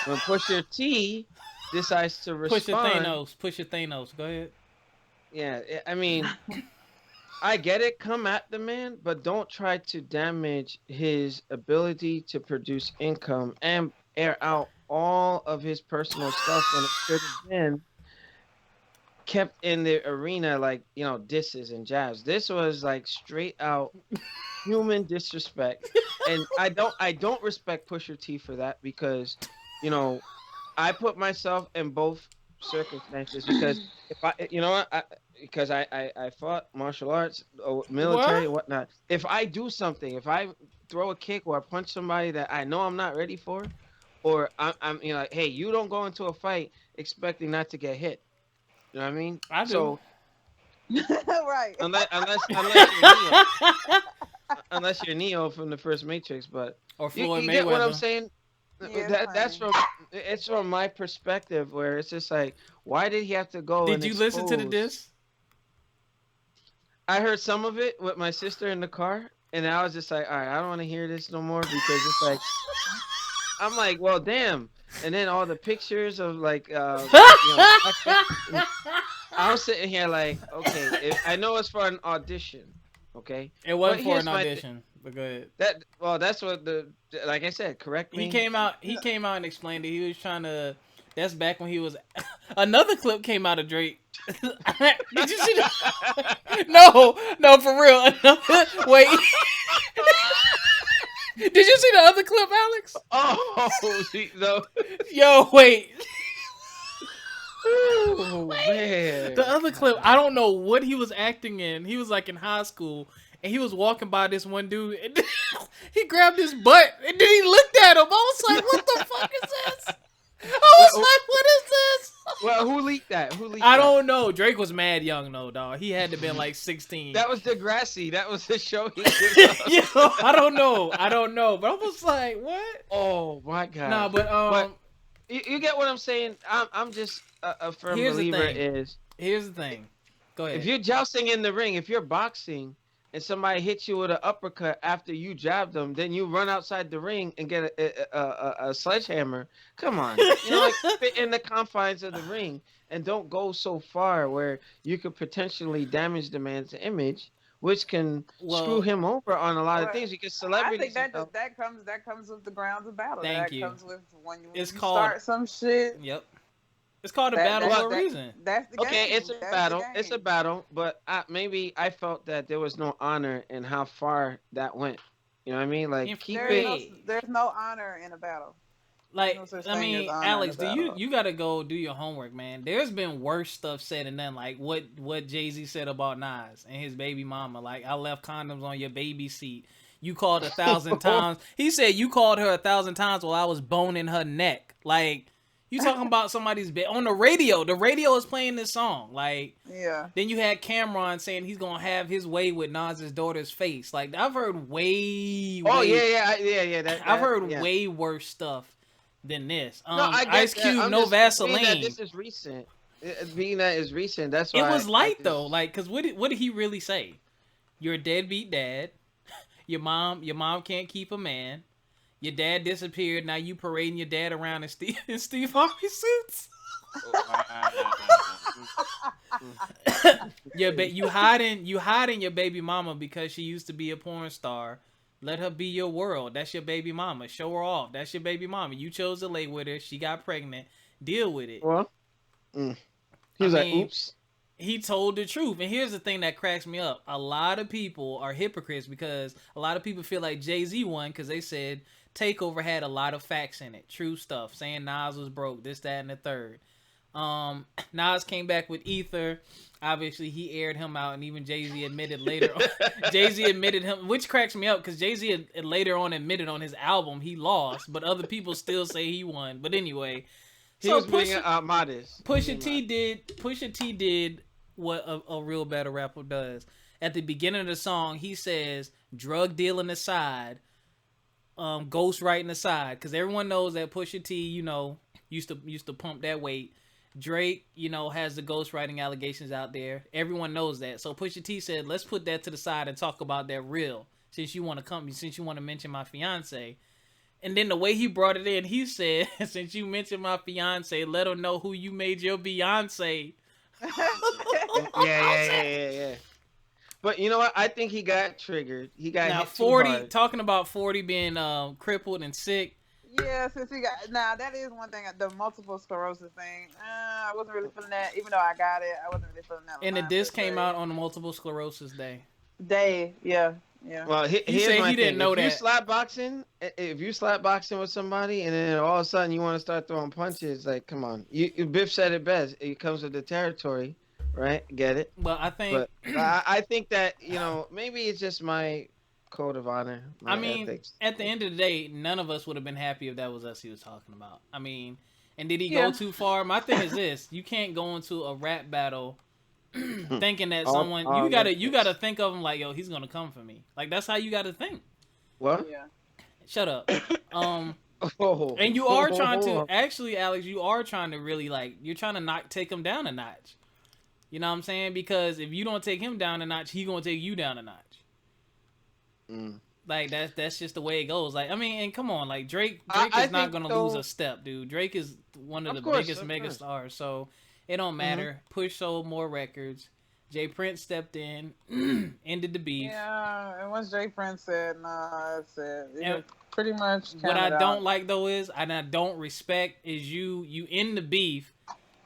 when Pusha T decides to Push your respond, Thanos. Push your Thanos. Go ahead. yeah, I mean, I get it, come at the man, but don't try to damage his ability to produce income and air out all of his personal stuff when it should have been kept in the arena, like, disses and jabs. This was like straight out human disrespect. And I don't respect Pusher T for that because, you know, I put myself in both circumstances because if I, you know what, because I fought martial arts, or military, What? and whatnot. If I do something, if I throw a kick or I punch somebody that I know I'm not ready for, or I'm like, hey, you don't go into a fight expecting not to get hit. You know what I mean? I do. So Right. unless you're Neo from the first Matrix, but Or you, Floyd you get what I'm Mayweather. saying? Yeah, it's That's funny. from it's from my perspective where it's just like, why did he have to go Did and you listen to the expose? disc? I heard some of it with my sister in the car, and I was just like, all right, I don't want to hear this no more because it's like I'm like, well, damn. And then all the pictures of like, and I was sitting here like, okay, I know it's for an audition, okay, It but wasn't for an here's my audition, but go ahead. that's what like I said, correct He me. came out. He came out and explained it. He was trying to. That's back when he was. Another clip came out of Drake. Did you see that? No, no, for real. Wait. Did you see the other clip, Alex? Oh, no. Yo, wait. Oh Wait. man. The other clip, I don't know what he was acting in. He was like in high school, and he was walking by this one dude, and he grabbed his butt, and then he looked at him. I was like, "What the fuck is this?" I was like, "What is this?" Well, who leaked that? Who leaked I that? don't know. Drake was mad young though, dog. He had to been like 16. That was Degrassi. That was the show he Yo, I don't know. But I was like, "What?" Oh my god. Nah, but you get what I'm saying? I'm just a firm here's the believer thing. is Here's the thing. Go ahead. if you're jousting in the ring, if you're boxing and somebody hits you with an uppercut after you jabbed them, then you run outside the ring and get a sledgehammer. Come on, like fit in the confines of the ring and don't go so far where you could potentially damage the man's image, which can screw him over on a lot of things because celebrities. I think that comes with the grounds of battle. Thank you. Comes with when you It's start some shit. Yep. It's called a battle for a reason. That's the game. Okay, it's a battle. It's a battle, but maybe I felt that there was no honor in how far that went. You know what I mean? Like there's no honor in a battle. Like No I mean, Alex, you gotta go do your homework, man. There's been worse stuff said and done, like what Jay-Z said about Nas and his baby mama. Like, I left condoms on your baby seat. You called 1,000 times. He said you called her 1,000 times while I was boning her neck. Like, you talking about somebody's bed on the radio. The radio is playing this song. Like, yeah. Then you had Cameron saying he's gonna have his way with Nas's daughter's face. Like, I've heard way. I've heard way worse stuff than this. Ice Cube, no Vaseline. Being that this is recent. Being that is recent, that's why it was light though. Like, cause what did he really say? You're a deadbeat dad. Your mom can't keep a man. Your dad disappeared. Now you parading your dad around in Steve Harvey suits. You hiding your baby mama because she used to be a porn star. Let her be your world. That's your baby mama. Show her off. That's your baby mama. You chose to lay with her. She got pregnant. Deal with it. Well, he was like, oops. He told the truth. And here's the thing that cracks me up. A lot of people are hypocrites because a lot of people feel like Jay-Z won because they said Takeover had a lot of facts in it. True stuff. Saying Nas was broke. This, that, and the third. Nas came back with Ether. Obviously, he aired him out, and even Jay-Z admitted later on. Jay-Z admitted him, which cracks me up because Jay-Z later on admitted on his album he lost, but other people still say he won. But anyway, he was being modest. Pusha T did what a real battle rapper does. At the beginning of the song, he says, "Drug dealing aside, ghost writing aside," because everyone knows that Pusha T, used to pump that weight. Drake, has the ghostwriting allegations out there. Everyone knows that. So Pusha T said, let's put that to the side and talk about that real. Since you want to mention my fiance. And then the way he brought it in, he said, since you mentioned my fiance, let her know who you made your Beyonce. Yeah. But you know what? I think he got triggered. He got hit 40, too hard. Talking about 40 being crippled and sick. Yeah, since he got that is one thing. The multiple sclerosis thing, I wasn't really feeling that. Even though I got it, I wasn't really feeling that. And the disc came out on the multiple sclerosis day. Yeah. Well, he said he didn't know that. If you slap boxing with somebody, and then all of a sudden you want to start throwing punches, like, come on. Biff said it best. It comes with the territory, right? Get it? Well, I think. But I think that maybe it's just my code of honor. I mean, at the end of the day, none of us would have been happy if that was us he was talking about. I mean, and did he go too far? My thing is this: you can't go into a rap battle thinking that someone you gotta think of him like, yo, he's gonna come for me. Like, that's how you gotta think. What? Yeah. Shut up. Oh, And you are trying to actually, Alex. You are trying to really like. You're trying to take him down a notch. You know what I'm saying? Because if you don't take him down a notch, he gonna take you down a notch. Mm. Like that's just the way it goes. Like I mean, and come on, like Drake I is not think gonna so. lose a step, dude. Drake is one of the course, biggest of mega course. stars, so it don't matter. Push sold more records. Jay Prince stepped in, ended the beef. Yeah, and once Jay Prince said, "Nah," that's it. And Pretty much. what I Counted don't out. like though is, and I don't respect is you end the beef,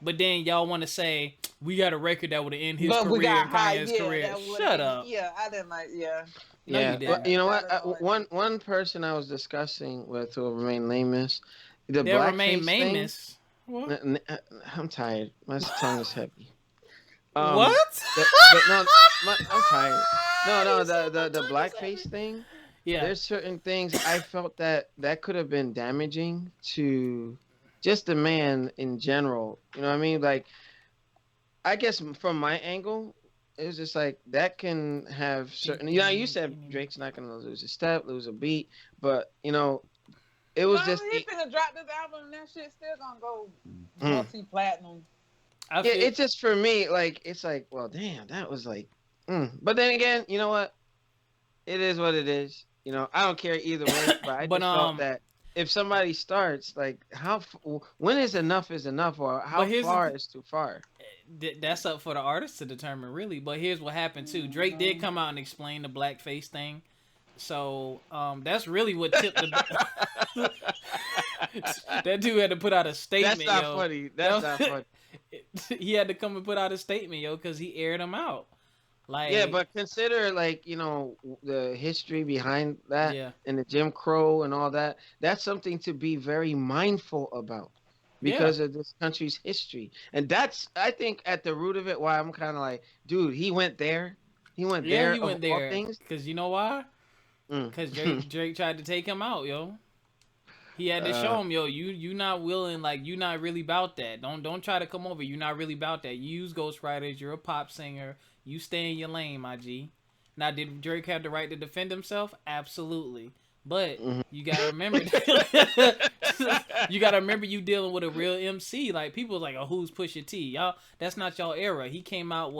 but then y'all want to say we got a record that would have ended his But we career got and high. Kanye's Yeah, career. that would. Shut up. Yeah, I didn't like. Yeah. No, you Yeah, well, didn't. you know what? That annoyed me. One person I was discussing with who will remain nameless, the They'll remain blackface thing. famous. What? I'm tired. My tongue is heavy. What? No, I'm tired. No, the blackface thing. Yeah. There's certain things I felt that could have been damaging to just the man in general. You know what I mean? Like, I guess from my angle, it was just like that can have certain. You know, you said Drake's not gonna lose a step, lose a beat, but you know, it was just. He's gonna drop this album, and that shit still gonna go multi-platinum. It's just for me, like it's like, well, damn, that was like. But then again, you know what? It is what it is. You know, I don't care either way. But I just felt that if somebody starts, like, when is enough, or how far is too far? That's up for the artist to determine, really. But here's what happened too. Drake did come out and explain the blackface thing. So that's really what tipped the. That dude had to put out a statement. That's not funny. That's not funny. He had to come and put out a statement, yo, because he aired him out. Like, yeah, but consider, like, you know, the history behind that, and the Jim Crow and all that. That's something to be very mindful about because of this country's history. And that's, I think, at the root of it, why I'm kind of like, dude, he went there. He went there. He went there. Because you know why? Because Drake tried to take him out, yo. He had to show him, yo, you not willing, like, you not really about that. Don't try to come over. You not really about that. You use ghostwriters. You're a pop singer. You stay in your lane, my G. Now, did Drake have the right to defend himself? Absolutely. But you gotta remember, you dealing with a real MC. Like, people like, oh, who's Pusha T? Y'all, that's not y'all era. He came out,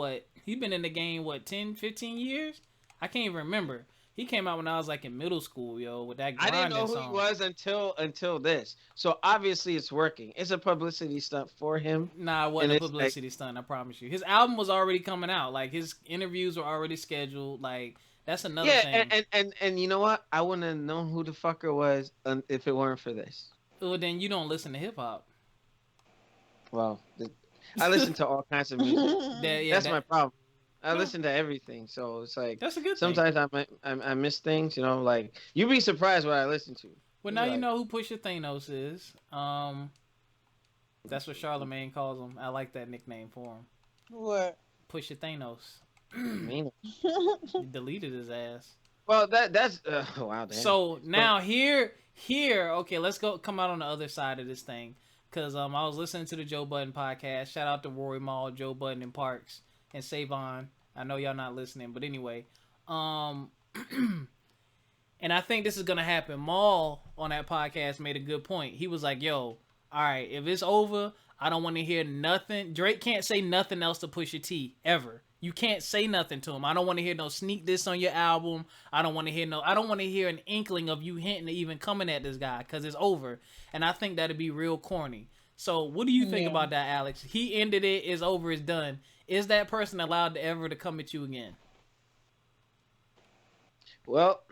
he been in the game, 10, 15 years? I can't even remember. He came out when I was like in middle school, yo, with that grinding song. I didn't know who he was until this. So obviously it's working. It's a publicity stunt for him. Nah, it wasn't a publicity stunt, I promise you. His album was already coming out. Like, his interviews were already scheduled. Like, that's another thing. And you know what? I wouldn't have known who the fucker was if it weren't for this. Well, then you don't listen to hip hop. Well, I listen to all kinds of music. That's my problem. I listen to everything, so it's like that's a good sometimes thing. I miss things, you know. Like, you'd be surprised what I listen to. Well, now you know who Pusha Thanos is. That's what Charlemagne calls him. I like that nickname for him. What? Pusha Thanos. He deleted his ass. Well, that's wow. Damn. So now here, okay, let's come out on the other side of this thing, because I was listening to the Joe Budden podcast. Shout out to Rory Maul, Joe Budden, and Parks. And Savon, I know y'all not listening, but anyway, and I think this is gonna happen. Maul on that podcast made a good point. He was like, "Yo, all right, if it's over, I don't want to hear nothing. Drake can't say nothing else to Pusha T ever. You can't say nothing to him. I don't want to hear no sneak diss on your album. I don't want to hear an inkling of you hinting to even coming at this guy, because it's over. And I think that'd be real corny. So what do you think about that, Alex? He ended it. It's over. It's done. Is that person allowed to ever to come at you again? Well,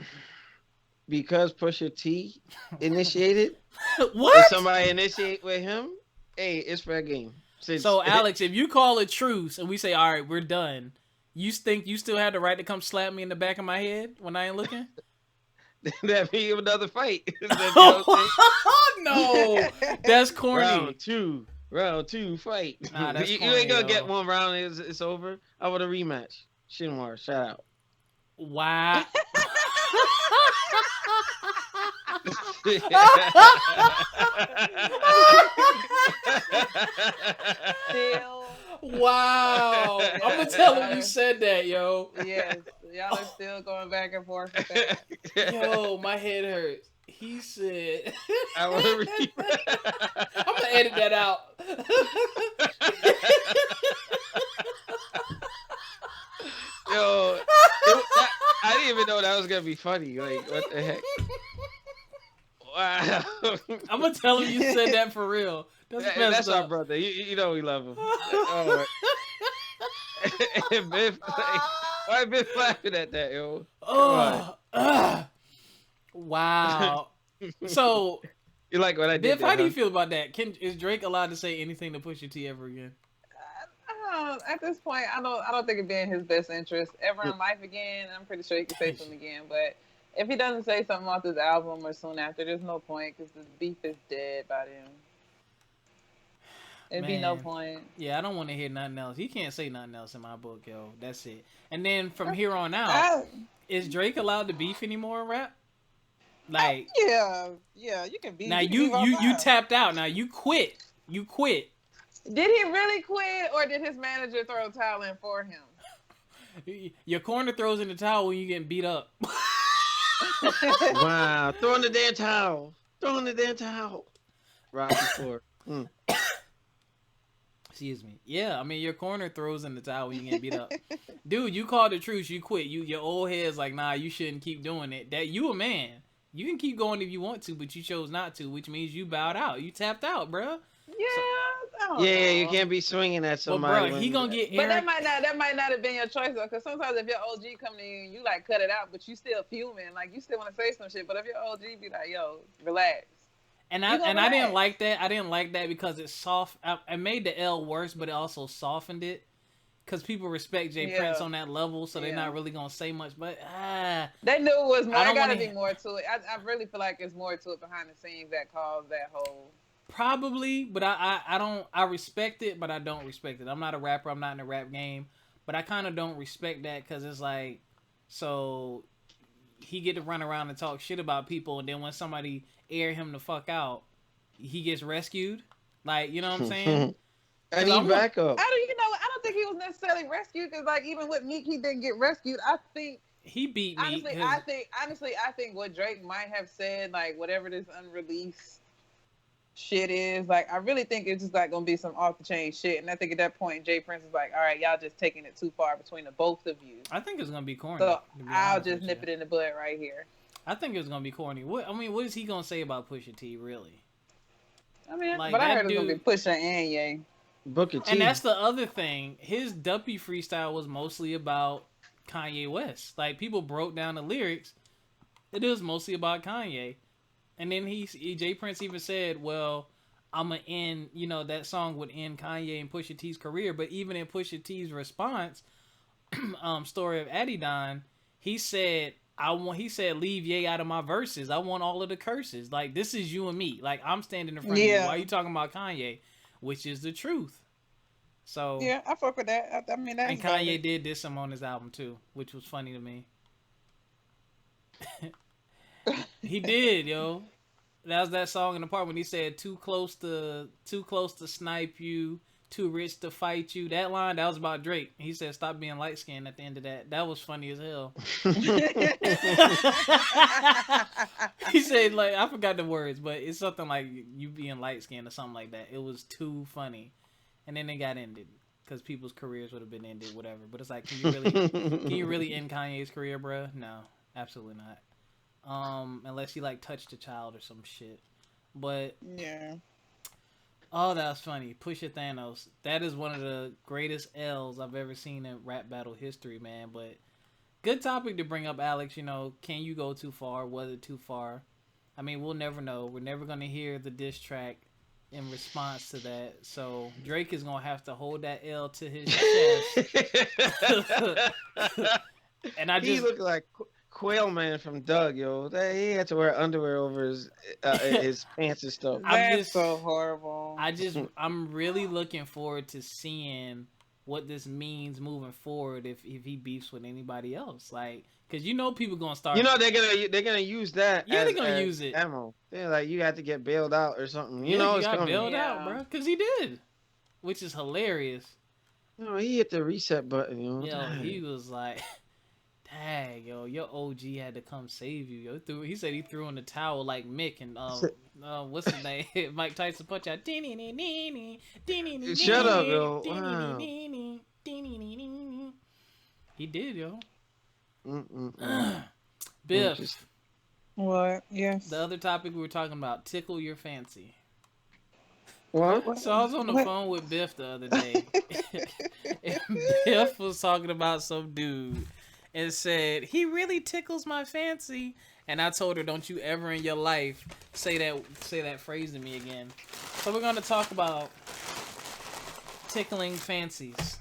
because Pusha T initiated, what? If somebody initiate with him, hey, it's fair game. So, Alex, if you call a truce and we say, all right, we're done, you think you still have the right to come slap me in the back of my head when I ain't looking? That'd be another fight. No, that's corny. Round two, fight. Nah, that's you corny, ain't gonna get one round. It's over. I want a rematch. Shinwar, shout out. Wow. Wow. I'm gonna tell him you said that, yo. Yes, y'all are still going back and forth with that. Yo, my head hurts. He said, I want to read. I'm gonna edit that out. Yo, I didn't even know that was gonna be funny. Like, what the heck? Wow. I'm gonna tell him you said that for real. That's our brother. You know we love him. Oh, and Biff, like, why Biff laughing at that, yo? Wow. So, you like what I did? Biff, there, how do you feel about that? Is Drake allowed to say anything to Pusha T ever again? At this point, I don't think it'd be in his best interest. Ever in life again, I'm pretty sure he could say something again. But if he doesn't say something off his album or soon after, there's no point because the beef is dead by then. It'd be no point. Yeah, I don't want to hear nothing else. He can't say nothing else in my book, yo. That's it. And then from here on out, is Drake allowed to beef anymore in rap? Like, yeah, you can beef. Now you tapped out. Now you quit. You quit. Did he really quit, or did his manager throw a towel in for him? Your corner throws in the towel when you getting beat up. Wow, throwing the damn towel. Rocky Four. Excuse me. Yeah, I mean your corner throws in the towel when you get beat up. Dude, you called the truce. You quit. Your old head's like, nah, you shouldn't keep doing it. That you a man. You can keep going if you want to, but you chose not to, which means you bowed out. You tapped out, bro. Yeah, you can't be swinging at somebody. Well, bro, he gonna get. But that might not have been your choice though, because sometimes if your OG come to you, you like cut it out, but you still fuming, like you still want to say some shit. But if your OG be like, "Yo, relax," I didn't like that. I didn't like that because it soft. I made the L worse, but it also softened it. Because people respect Jay Prince on that level, so they're not really gonna say much. But they knew it was more. There gotta be more to it. I really feel like there's more to it behind the scenes that caused that whole. Probably, but I don't. I respect it, but I don't respect it. I'm not a rapper. I'm not in the rap game, but I kind of don't respect that because it's like, so he get to run around and talk shit about people, and then when somebody air him the fuck out, he gets rescued. Like, you know what I'm saying? I need backup. I don't think he was necessarily rescued because, like, even with Meek, he didn't get rescued. I think he beat Meek. Honestly, I think what Drake might have said, like, whatever this unreleased shit is, like, I really think it's just like gonna be some off the chain shit. And I think at that point, Jay Prince is like, all right, y'all just taking it too far between the both of you. I think it's gonna be corny. So I'll just nip it in the bud right here. I think it's gonna be corny. What is he gonna say about Pusha T, really? I mean, like, but I heard it's gonna be Pusha and Ye. Booker T. And that's the other thing. His Duppy freestyle was mostly about Kanye West. Like, people broke down the lyrics. It was mostly about Kanye. And then Jay Prince even said, well, I'm going to end, that song would end Kanye and Pusha T's career. But even in Pusha T's response, Story of Adidon, he said, leave Ye out of my verses. I want all of the curses. Like, this is you and me. Like, I'm standing in front of you. Why are you talking about Kanye? Which is the truth. So yeah, I fuck with that. I mean, that's and Kanye did diss him on his album too, which was funny to me. He did, yo. That was that song in the part when he said too close to snipe you, too rich to fight you. That line, that was about Drake. He said stop being light skinned at the end of that. That was funny as hell. He said, like, I forgot the words, but it's something like you being light skinned or something like that. It was too funny. And then they got ended because people's careers would have been ended, whatever. But it's like, can you really end Kanye's career, bro? No, absolutely not. Unless he like touched a child or some shit. But yeah. Oh, that was funny. Pusha Thanos. That is one of the greatest L's I've ever seen in rap battle history, man. But good topic to bring up, Alex. Can you go too far? Was it too far? I mean, we'll never know. We're never going to hear the diss track in response to that. So Drake is going to have to hold that L to his chest. And he looked like Quail Man from Doug, yo. He had to wear underwear over his pants and stuff. That's so horrible. I'm really looking forward to seeing what this means moving forward if he beefs with anybody else, like, because people gonna start. They're gonna use that. Yeah, they're gonna use it. Ammo. They're like, you have to get bailed out or something. You it's got coming. Bailed out, bro, because he did, which is hilarious. He hit the reset button. Yo, he was like, Dang, yo, your OG had to come save you. Yo, he said he threw in the towel like Mick and what's his name? Mike Tyson punch out. Shut up, yo. Wow. He did, yo. Biff. What? Yes. The other topic we were talking about, tickle your fancy. What? So I was on the phone with Biff the other day, and Biff was talking about some dude, and said he really tickles my fancy. And I told her, don't you ever in your life say that phrase to me again. So we're gonna talk about tickling fancies.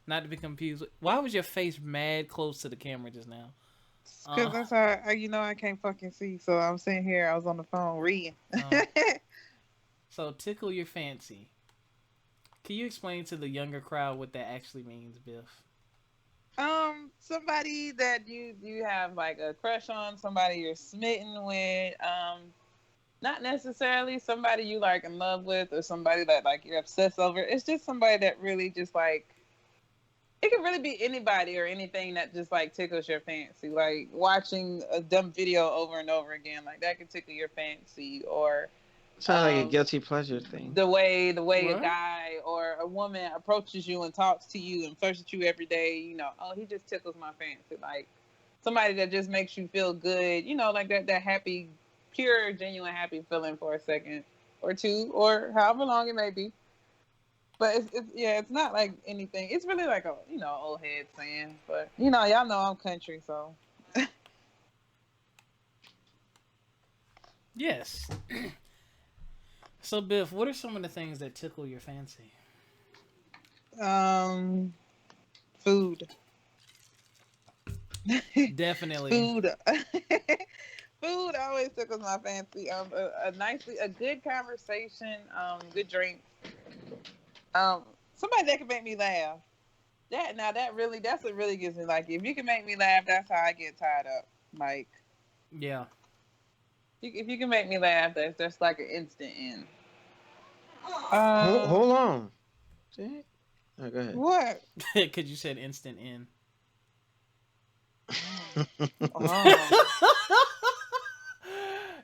Not to be confused. Why was your face mad close to the camera just now? Because that's how I can't fucking see. So I'm sitting here. I was on the phone reading. So tickle your fancy. Can you explain to the younger crowd what that actually means, Biff? Somebody that you have like a crush on, somebody you're smitten with, not necessarily somebody you like in love with or somebody that like you're obsessed over. It's just somebody that really just like, it can really be anybody or anything that just like tickles your fancy. Like watching a dumb video over and over again, like that can tickle your fancy. Or sounds like a guilty pleasure thing. The way a guy or a woman approaches you and talks to you and flirts with you every day, he just tickles my fancy. Like somebody that just makes you feel good, like that happy, pure, genuine happy feeling for a second or two or however long it may be. But it's not like anything. It's really like a old head saying. But y'all know I'm country, so. Yes. So Biff, what are some of the things that tickle your fancy? Food. Definitely. Food. Food always tickles my fancy. A good conversation, good drink. Somebody that can make me laugh. That's what really gets me. Like, if you can make me laugh, that's how I get tied up. Like, yeah. If you can make me laugh, that's like an instant in. Hold on. See? Oh, go ahead. What? Because you said instant in.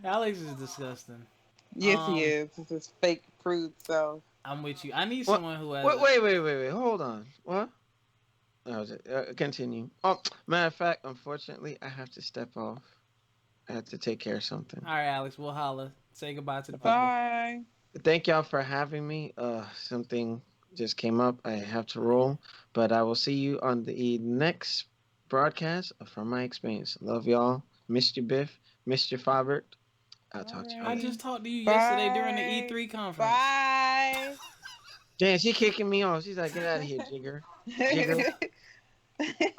Alex is disgusting. Yes, he is. It's his fake prude self. I'm with you. I need someone who has. Wait. Hold on. What? Continue. Oh, matter of fact, unfortunately, I have to step off. I have to take care of something. All right, Alex. We'll holla. Say goodbye to the people. Bye. Thank y'all for having me. Something just came up. I have to roll, but I will see you on the next broadcast from my experience. Love y'all. Mr. Biff, Mr. Fabert. I'll talk to you later. I just talked to you yesterday during the E3 conference. Bye. Damn, she kicking me off. She's like, get out of here, Jigger.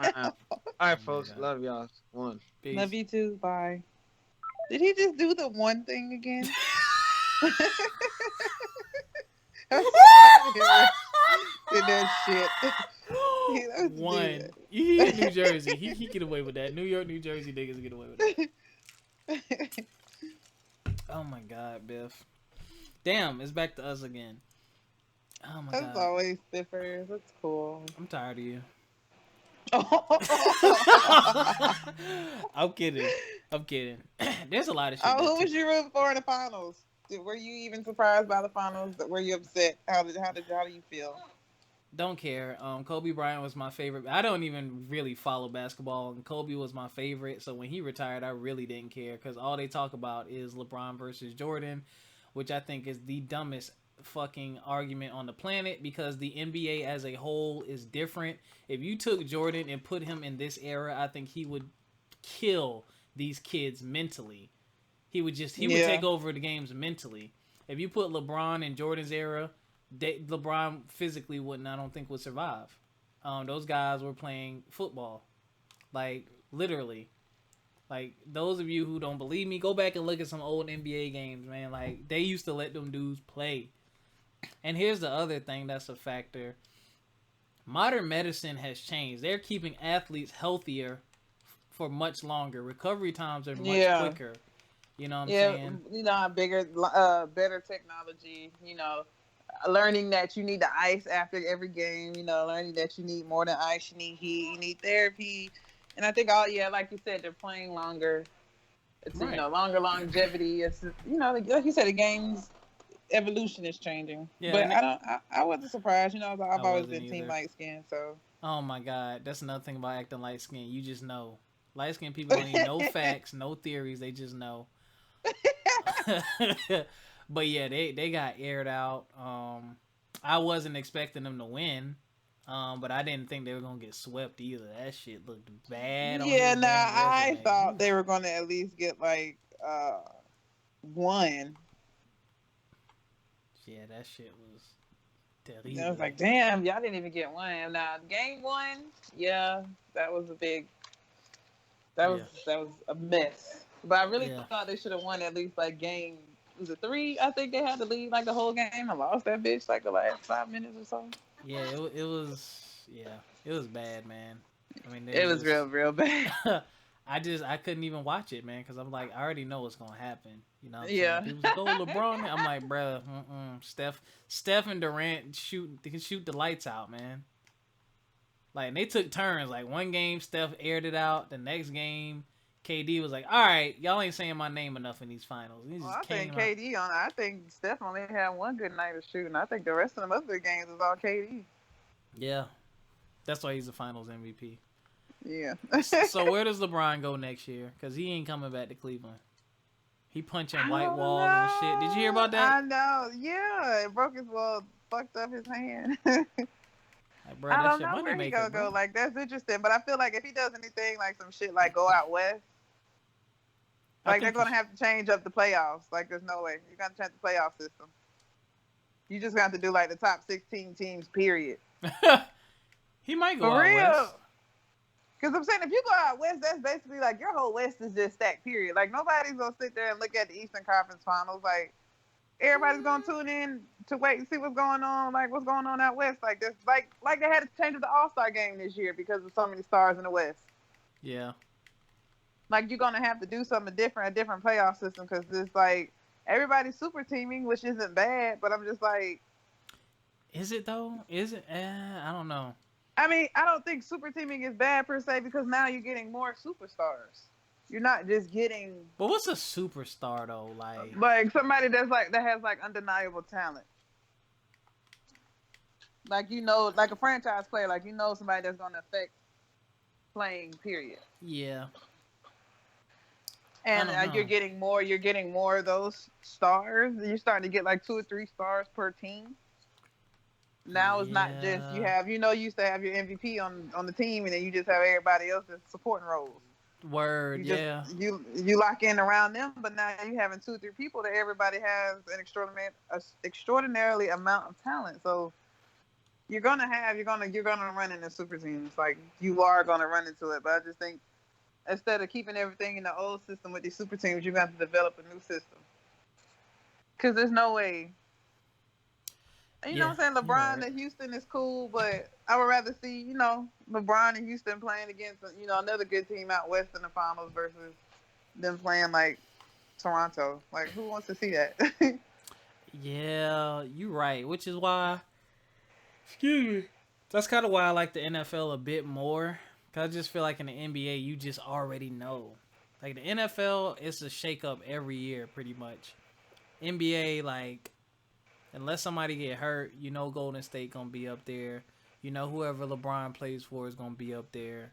All right, folks. Love y'all. One. Peace. Love you too. Bye. Did he just do the one thing again? Did that shit. One. He in New Jersey. He get away with that. New York, New Jersey niggas get away with that. Oh my God, Biff. Damn, it's back to us again. Oh my God. That's always different. That's cool. I'm tired of you. I'm kidding. There's a lot of shit. Who was you rooting for in the finals? Were you even surprised by the finals? Were you upset? How do you feel? Don't care. Kobe Bryant was my favorite. I don't even really follow basketball, and Kobe was my favorite. So when he retired, I really didn't care because all they talk about is LeBron versus Jordan, which I think is the dumbest fucking argument on the planet because the NBA as a whole is different. If you took Jordan and put him in this era, I think he would kill these kids mentally. He would take over the games mentally. If you put LeBron in Jordan's era, LeBron physically I don't think would survive. Those guys were playing football, like literally. Like those of you who don't believe me, go back and look at some old NBA games, man. Like they used to let them dudes play. And here's the other thing that's a factor. Modern medicine has changed. They're keeping athletes healthier for much longer. Recovery times are much quicker. You know what I'm saying? Better technology, learning that you need the ice after every game, learning that you need more than ice, you need heat, you need therapy, And I think like you said, they're playing longer. It's Right. longer longevity. It's like you said, the game's evolution is changing. Yeah, But and I wasn't surprised. I I've always wasn't been team either. light skin, so. Oh my God, that's another thing about acting light skin. You just know. Light skinned people don't need no facts, no theories. They just know. But yeah, they got aired out. I wasn't expecting them to win. But I didn't think they were gonna get swept either. That shit looked bad on Yeah, his nah, damn I resume. thought Oof. they were going to at least get like one. Yeah, that shit was I was terrible. like, damn, y'all didn't even get one. Now, game one, yeah, that was a big, Yeah, that was a mess. But I really yeah, thought they should have won at least like game. Was it three? I think they had to lead like the whole game. I lost that bitch like the last 5 minutes or so. yeah. It was it was bad, man. I mean, they It was just real bad. I couldn't even watch it, man, because I'm like, I already know what's gonna happen. You know what I'm saying? Yeah. People say, "Oh, LeBron." I'm like, bruh, Steph and Durant they can shoot the lights out, man. Like, and they took turns. Like, one game, Steph aired it out. The next game, KD was like, "All right, y'all ain't saying my name enough in these finals." He Well, just I think came out. KD I think Steph only had one good night of shooting. I think the rest of them other games was all KD. Yeah, that's why he's the Finals MVP. Yeah. So where does LeBron go next year? Because he ain't coming back to Cleveland. He punching I white don't walls and shit. Did you hear about know. that? I know. Yeah, it broke his fucked up his hand. Like, bro, I that's don't your know money where he maker, gonna bro. go. Like that's interesting, but I feel like if he does anything like some shit like go out west, I like they're think he gonna have to change up the playoffs. Like there's no way you're gonna change the playoff system. You just got to do like the top 16 teams. Period. he might go For out real. west. Because I'm saying if you go out west, that's basically like your whole west is just stacked. Period. Like nobody's gonna sit there and look at the Eastern Conference Finals. Like everybody's gonna tune in to wait and see what's going on. Like what's going on out west. Like this, like they had to change up the All Star game this year because of so many stars in the West. Yeah. Like you're gonna have to do something different, a different playoff system, because it's like everybody's super teaming, which isn't bad. But I'm just like, Is it though? Is it? I don't know. I mean, I don't think super teaming is bad per se because now you're getting more superstars. You're not just getting But what's a superstar though? like somebody that has like undeniable talent. Like like a franchise player, like somebody that's gonna affect playing. Period. Yeah. I And don't know. you're getting more of those stars. You're starting to get like 2 or 3 stars per team. Now it's not just you Yeah. have you used to have your MVP on the team and then you just have everybody else that's supporting roles. Word. You just Yeah. you lock in around them, but now you having 2 or 3 people that everybody has an extraordinarily amount of talent. So you're gonna run into super teams. Like you are gonna run into it. But I just think instead of keeping everything in the old system with these super teams, you got to develop a new system. Because there's no way. You know Yeah. what I'm saying? You're LeBron right. and Houston is cool, but I would rather see, LeBron and Houston playing against, another good team out west in the finals versus them playing like Toronto. Like, who wants to see that? Yeah. You're right. Which is why. Excuse me. That's kind of why I like the NFL a bit more. Cause I just feel like in the NBA, you just already know. Like the NFL, it's a shake up every year, pretty much. NBA, like, unless somebody get hurt, Golden State gonna be up there. Whoever LeBron plays for is gonna be up there.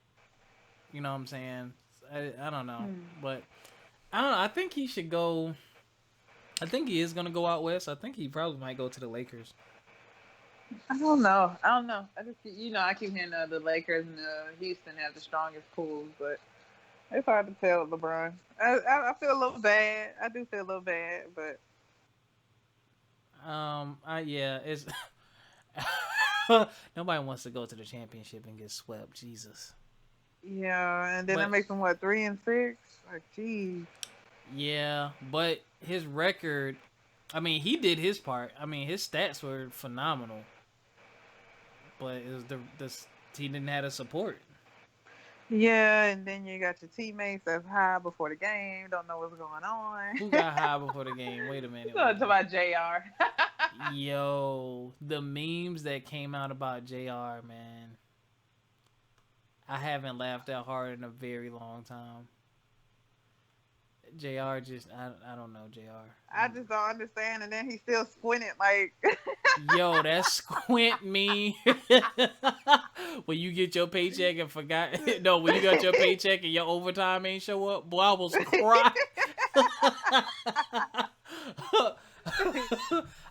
You know what I'm saying? I don't know, but I don't know. I think he should go. I think he is gonna go out west. I think he probably might go to the Lakers. I don't know. I just, I keep hearing the Lakers and Houston have the strongest pools, but it's hard to tell with LeBron. I feel a little bad. I do feel a little bad, but Yeah, it's nobody wants to go to the championship and get swept. Jesus. yeah, and then that But makes them what 3-6. Like, geez. yeah, but his record. I mean, he did his part. I mean, his stats were phenomenal. But it was he didn't have the support. Yeah, and then you got your teammates that's high before the game, don't know what's going on. Who got high before the game? Wait a minute. So it's about JR. Yo, the memes that came out about JR, man. I haven't laughed that hard in a very long time. JR just I don't know JR. I just don't understand. And then he still squinted like. Yo, that squint me. When you get your paycheck and forgot. No, when you got your paycheck and your overtime ain't show up, boy, I was crying.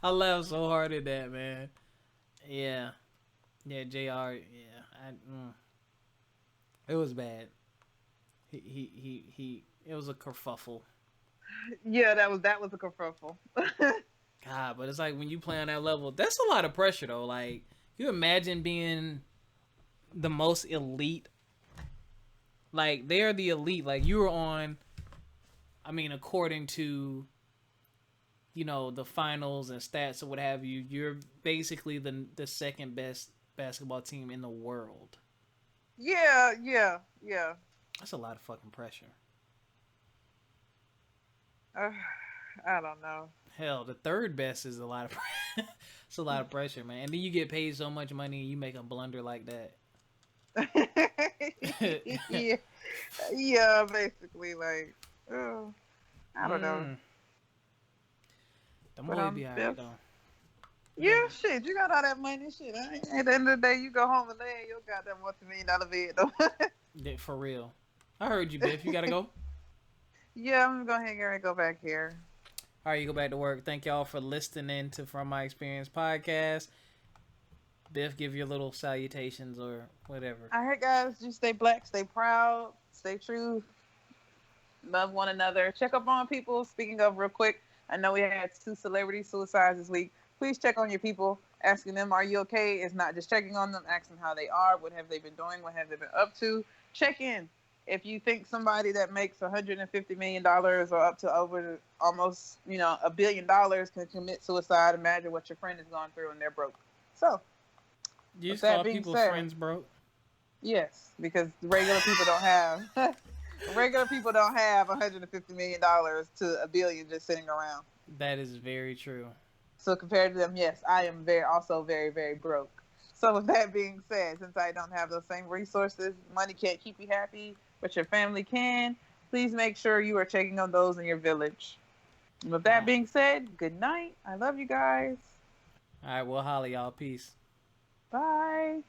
I laughed so hard at that, man. Yeah, JR. Yeah, it was bad. He. It was a kerfuffle. Yeah, that was a kerfuffle. God, but it's like when you play on that level, that's a lot of pressure though. Like, you imagine being the most elite. Like, they're the elite. Like, you were on, I mean, according to, you know, the finals and stats or what have you, you're basically the second best basketball team in the world. Yeah. That's a lot of fucking pressure. I don't know. Hell, the third best is a lot of it's a lot of pressure, man. And then you get paid so much money and you make a blunder like that. yeah, basically, like, I don't know. The boy be alright though. Yeah, shit, you got all that money, shit. At the end of the day, you go home and lay in your goddamn multi-million-dollar bed, though. Yeah, for real. I heard you, Biff. You gotta go. Yeah, I'm gonna go ahead and go back here. All right, you go back to work. Thank y'all for listening to From My Experience podcast. Biff, give your little salutations or whatever. All right, guys, just stay black, stay proud, stay true, love one another. Check up on people. Speaking of, real quick, I know we had 2 celebrity suicides this week. Please check on your people. Asking them, are you okay? It's not just checking on them, asking how they are. What have they been doing? What have they been up to? Check in. If you think somebody that makes $150 million or up to over almost, $1 billion can commit suicide, imagine what your friend has gone through and they're broke. So, you just call people's friends broke? Yes, because regular people don't have $150 million to $1 billion just sitting around. That is very true. So compared to them, yes, I am also very, very broke. So with that being said, since I don't have those same resources, money can't keep you happy, but your family can. Please make sure you are checking on those in your village. And with that being said, good night. I love you guys. All right, we'll holler y'all. Peace. Bye.